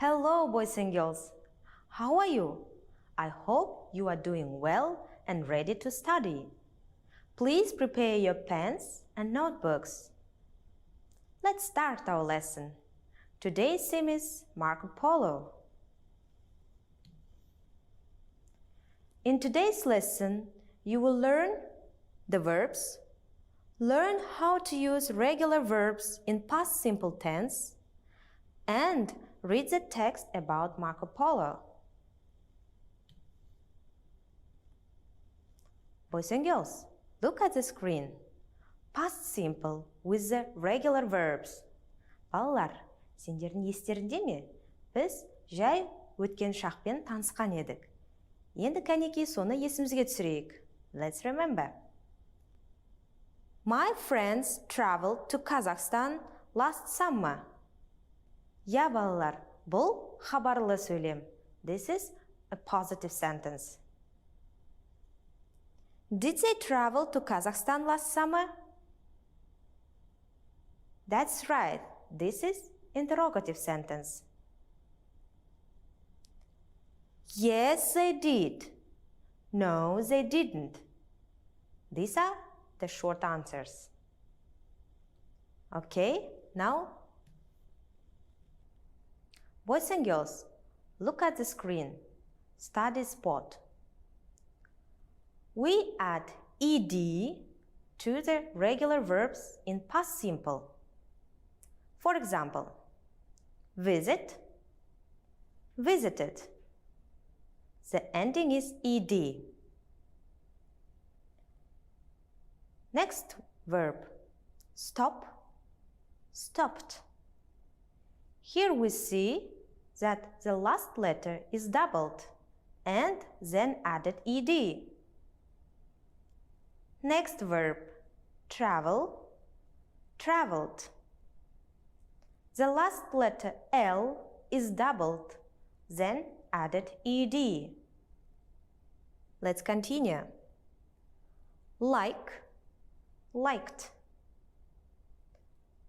Hello, boys and girls. How are you? I hope you are doing well and ready to study. Please prepare your pens and notebooks. Let's start our lesson. Today's theme is Marco Polo. In today's lesson, you will learn the verbs, learn how to use regular verbs in past simple tense, and read the text about Marco Polo. Boys and girls, look at the screen. Past simple with the regular verbs. Балалар, сендердің естерінде ме? Біз жай өткен шақпен танысқан едік. Енді кәнекей соны есімізге түсірейік. Let's remember. My friends traveled to Kazakhstan last summer. Я, балалар, бұл хабарлы сөйлем. This is a positive sentence. Did they travel to Kazakhstan last summer? That's right. This is interrogative sentence. Yes, they did. No, they didn't. These are the short answers. Okay, now, boys and girls, look at the screen. Study spot. We add ed to the regular verbs in past simple. For example, visit, visited. The ending is ed. Next verb, stop, stopped. Here we see that the last letter is doubled and then added ed. Next verb, travel, traveled. The last letter L is doubled, then added ed. Let's continue. Like, liked.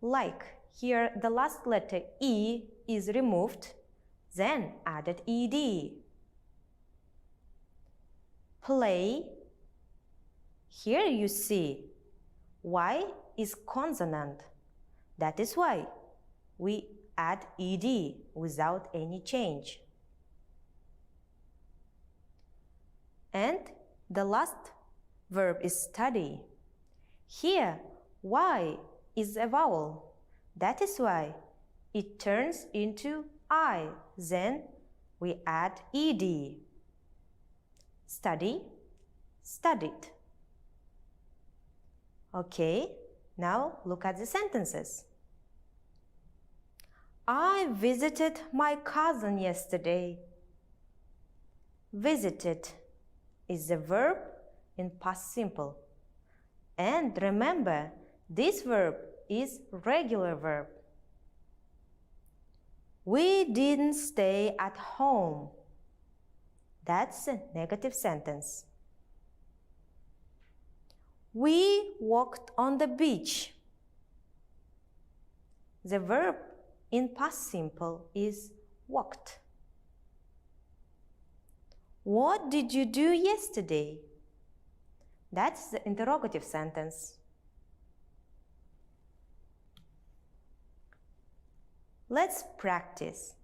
Like, here the last letter E is removed, then added ed. Play. Here you see Y is consonant. That is why we add ed without any change. And the last verb is study. Here Y is a vowel. That is why it turns into I. Then we add ed. Study, studied. Okay, now look at the sentences. I visited my cousin yesterday. Visited is the verb in past simple. And remember, this verb is regular verb. We didn't stay at home. That's a negative sentence. We walked on the beach. The verb in past simple is walked. What did you do yesterday? That's the interrogative sentence. Let's practice.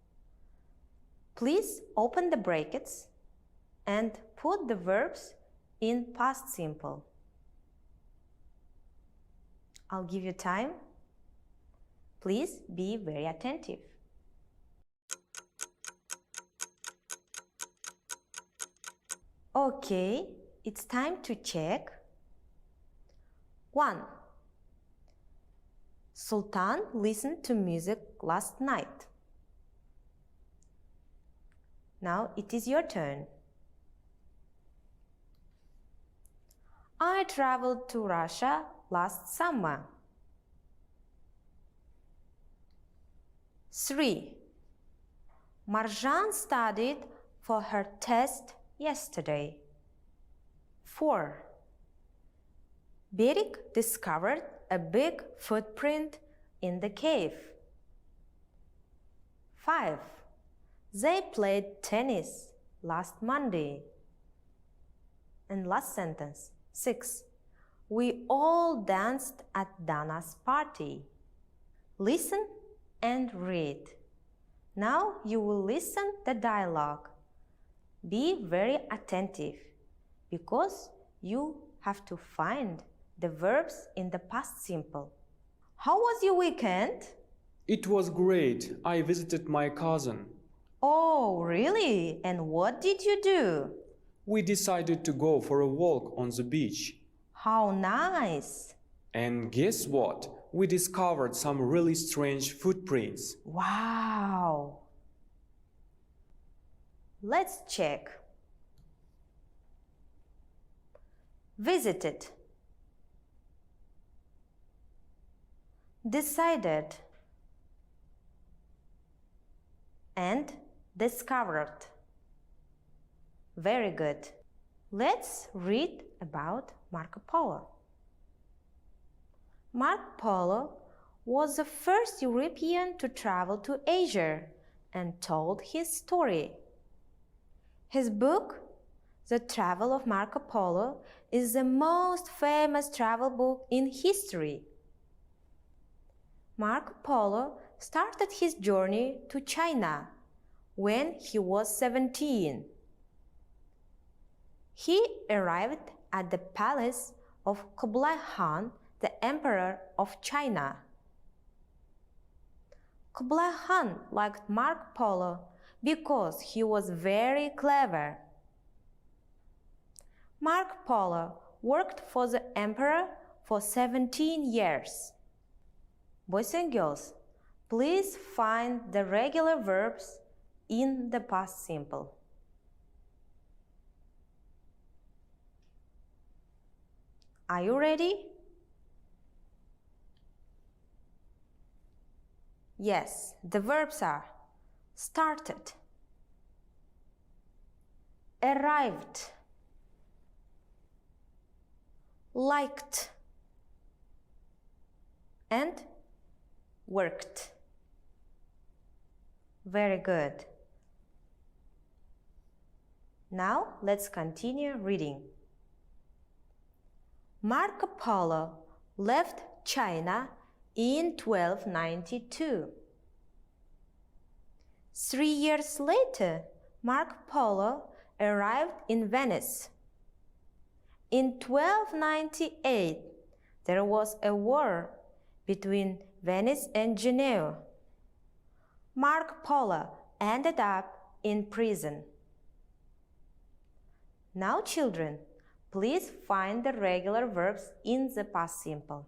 Please open the brackets and put the verbs in past simple. I'll give you time. Please be very attentive. Okay, it's time to check. 1. Sultan listened to music last night. Now it is your turn. I traveled to Russia last summer. 3. Marjan studied for her test yesterday. 4. Berik discovered a big footprint in the cave. 5. They played tennis last Monday. And last sentence. 6. We all danced at Dana's party. Listen and read. Now you will listen the dialogue. Be very attentive because you have to find the verbs in the past simple. How was your weekend? It was great. I visited my cousin. Oh, really? And what did you do? We decided to go for a walk on the beach. How nice! And guess what? We discovered some really strange footprints. Wow! Let's check. Visited. Decided. And discovered. Very good. Let's read about Marco Polo. Marco Polo was the first European to travel to Asia and told his story. His book, The Travel of Marco Polo, is the most famous travel book in history. Marco Polo started his journey to China when he was 17. He arrived at the palace of Kublai Khan, the Emperor of China. Kublai Khan liked Marco Polo because he was very clever. Marco Polo worked for the Emperor for 17 years. Boys and girls, please find the regular verbs in the past simple. Are you ready? Yes, the verbs are started, arrived, liked, and worked. Very good. Now let's continue reading. Marco Polo left China in 1292. 3 years later, Marco Polo arrived in Venice. In 1298, there was a war between Venice and Genoa. Marco Polo ended up in prison. Now, children, please find the regular verbs in the past simple.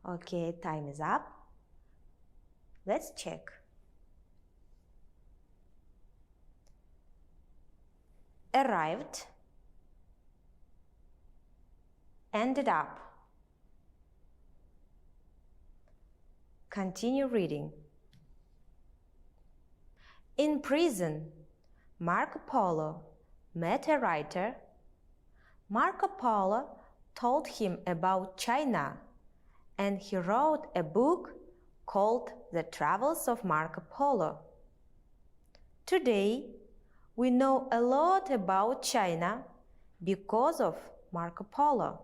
Okay, time is up. Let's check. Arrived, ended up. Continue reading. In prison, Marco Polo met a writer. Marco Polo told him about China, and he wrote a book called The Travels of Marco Polo. Today, we know a lot about China because of Marco Polo.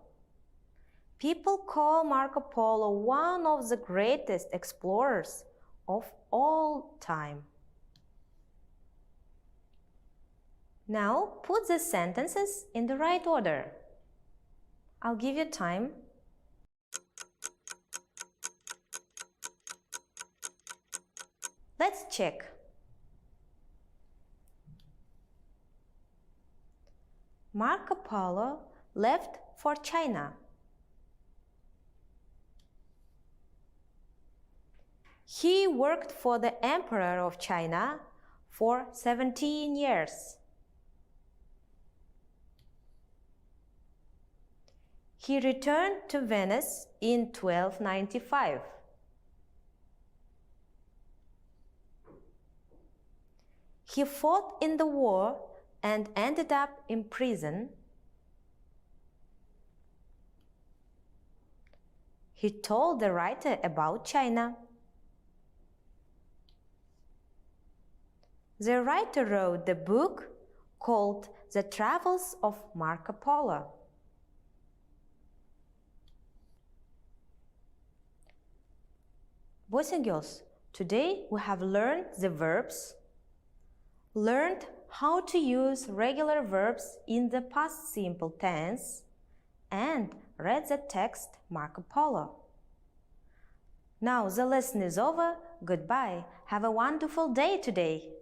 People call Marco Polo one of the greatest explorers of all time. Now put the sentences in the right order. I'll give you time. Let's check. Marco Polo left for China. He worked for the Emperor of China for 17 years. He returned to Venice in 1295. He fought in the war and ended up in prison. He told the writer about China. The writer wrote the book called The Travels of Marco Polo. Boys and girls, today we have learned the verbs, learned how to use regular verbs in the past simple tense, and read the text Marco Polo. Now the lesson is over. Goodbye. Have a wonderful day today.